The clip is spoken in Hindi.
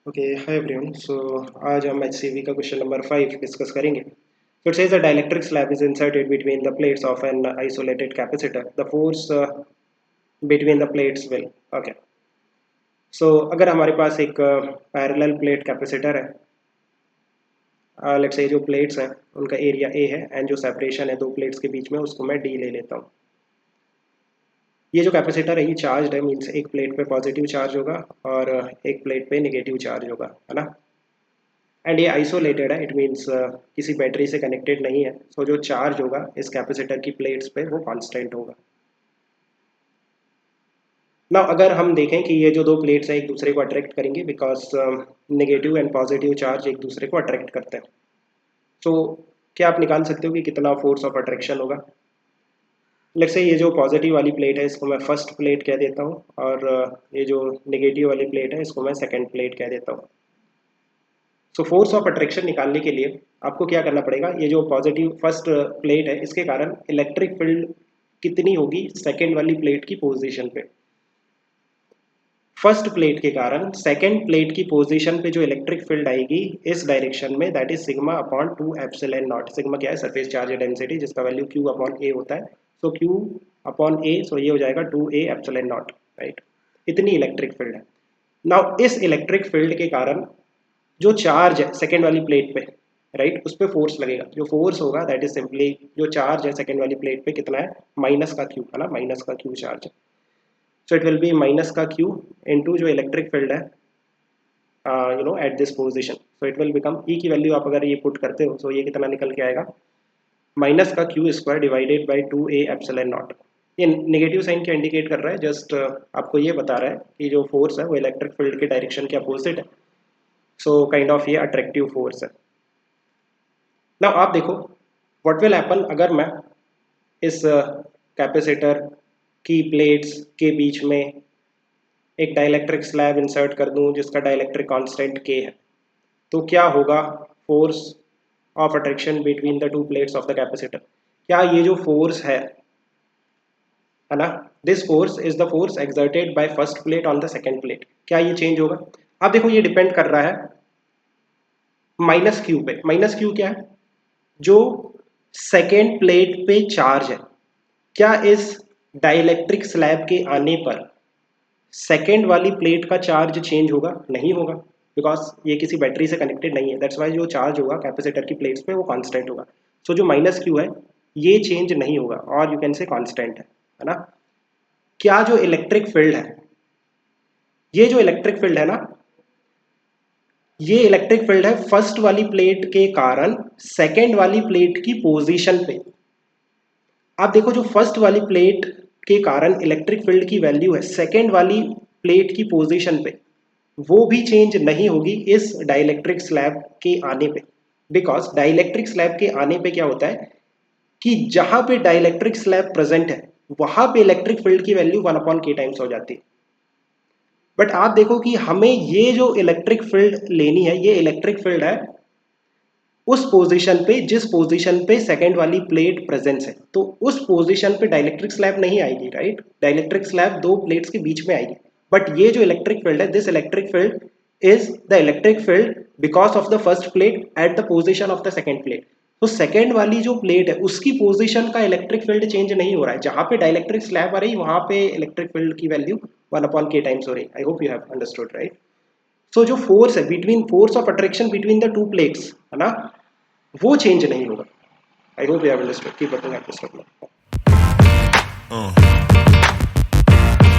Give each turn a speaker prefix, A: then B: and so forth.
A: Okay hi everyone. सो आज हम HCV का क्वेश्चन नंबर 5 डिस्कस करेंगे। So it says a dielectric slab is inserted between the plates of an isolated capacitor. The force between the plates will okay. So अगर हमारे पास एक पैरेलल प्लेट कैपेसिटर है, लेट्स से जो प्लेट्स हैं उनका एरिया A है एंड जो सेपरेशन है दो प्लेट्स के बीच में उसको मैं D ले लेता हूँ। ये जो कैपेसिटर है ये चार्ज है, मीन्स एक प्लेट पे पॉजिटिव चार्ज होगा और एक प्लेट पे नेगेटिव चार्ज होगा, है ना। एंड ये आइसोलेटेड है, इट मीन्स किसी बैटरी से कनेक्टेड नहीं है। सो जो चार्ज होगा इस कैपेसिटर की प्लेट्स पे वो कांस्टेंट होगा। ना अगर हम देखें कि ये जो दो प्लेट्स हैं एक दूसरे को अट्रैक्ट करेंगे because negative and positive charge एक दूसरे को अट्रैक्ट करते हैं। सो क्या आप निकाल सकते हो कि कितना फोर्स ऑफ अट्रैक्शन होगा। लेट्स से ये जो पॉजिटिव वाली प्लेट है इसको मैं फर्स्ट प्लेट कह देता हूँ और ये जो नेगेटिव वाली प्लेट है इसको मैं सेकेंड प्लेट कह देता हूँ। सो फोर्स ऑफ अट्रैक्शन निकालने के लिए आपको क्या करना पड़ेगा, ये जो पॉजिटिव फर्स्ट प्लेट है इसके कारण इलेक्ट्रिक फील्ड कितनी होगी सेकेंड वाली प्लेट की पोजीशन पे। फर्स्ट प्लेट के कारण सेकेंड प्लेट की पोजीशन पे जो इलेक्ट्रिक फील्ड आएगी इस डायरेक्शन में, that is sigma upon 2 epsilon not. Sigma क्या है, सरफेस चार्ज डेंसिटी, जिसका वैल्यू Q अपॉन A होता है। सो Q अपॉन A, सो ये हो जाएगा 2A एप्सिलॉन नॉट, राइट। इतनी इलेक्ट्रिक फील्ड है। नाउ इस इलेक्ट्रिक फील्ड के कारण जो चार्ज है सेकेंड वाली प्लेट पे, राइट, उस पर फोर्स लगेगा। जो फोर्स होगा दैट इज सिंपली जो चार्ज है सेकेंड वाली प्लेट पे कितना है, माइनस का Q, है ना, माइनस का Q चार्ज है। So it will be minus का Q इनटू जो इलेक्ट्रिक फील्ड है at this position. So it will become E की वैल्यू आप अगर ये पुट करते हो तो ये कितना निकल के आएगा, माइनस का Q square divided by 2A epsilon not. ये नेगेटिव साइन क्या इंडिकेट कर रहा है, जस्ट आपको ये बता रहा है कि जो फोर्स है वो इलेक्ट्रिक फील्ड के डायरेक्शन के अपोजिट है। सो काइंड ऑफ ये अट्रैक्टिव फोर्स है। नाउ आप देखो व्हाट विल हैपन अगर मैं इस कैपेसिटर की प्लेट्स के बीच में एक डाइलेक्ट्रिक स्लैब इंसर्ट कर दूं जिसका डाइलेक्ट्रिक कांस्टेंट K है। तो क्या होगा force of attraction between the two plates of the capacitor. क्या ये जो फोर्स है ना, this force is the force exerted by first plate on the second plate, क्या ये चेंज होगा। अब देखो ये डिपेंड कर रहा है माइनस Q पे। माइनस Q क्या है, जो सेकेंड प्लेट पे चार्ज है। क्या इस डाइलेक्ट्रिक स्लैब के आने पर सेकेंड वाली प्लेट का चार्ज चेंज होगा, नहीं होगा, बिकॉज ये किसी बैटरी से कनेक्टेड नहीं है। दैट्स वाई जो चार्ज होगा कैपेसिटर की प्लेट्स पे वो कांस्टेंट होगा। सो जो माइनस Q है ये चेंज नहीं होगा और यू कैन से कांस्टेंट है ना। क्या जो इलेक्ट्रिक फील्ड है, ये जो इलेक्ट्रिक फील्ड है ना, ये इलेक्ट्रिक फील्ड है फर्स्ट वाली प्लेट के कारण सेकेंड वाली प्लेट की पोजीशन पे। आप देखो जो फर्स्ट वाली प्लेट के कारण इलेक्ट्रिक फील्ड की वैल्यू है सेकेंड वाली प्लेट की पोजीशन पे, वो भी चेंज नहीं होगी इस डाइलेक्ट्रिक स्लैब के आने पे। बिकॉज डाइलेक्ट्रिक स्लैब के आने पे क्या होता है कि जहां पे डाइलेक्ट्रिक स्लैब प्रेजेंट है वहां पे इलेक्ट्रिक फील्ड की वैल्यू 1/k टाइम्स हो जाती है। बट आप देखो कि हमें ये जो इलेक्ट्रिक फील्ड लेनी है, ये इलेक्ट्रिक फील्ड है उस पोजीशन पे जिस पोजीशन पे सेकेंड वाली प्लेट प्रेजेंस है। तो उस पोजीशन पे डाइलेक्ट्रिक स्लैब नहीं आएगी, राइट। डाइलेक्ट्रिक स्लैब दो प्लेट्स के बीच में आएगी। बट ये जो इलेक्ट्रिक फील्ड है, this electric field is the electric field because of the first plate at the position of the second plate. तो सेकेंड वाली जो प्लेट है उसकी पोजीशन का इलेक्ट्रिक फील्ड चेंज नहीं हो रहा है। जहां पे डाइलेक्ट्रिक स्लैब आ रही वहां पे इलेक्ट्रिक फील्ड की वैल्यू 1/k टाइम्स हो रही है। I hope you have understood, right. So जो फोर्स है between, force of attraction between the two plates, है ना, वो चेंज नहीं होगा। I hope you have understood. Keep working at this.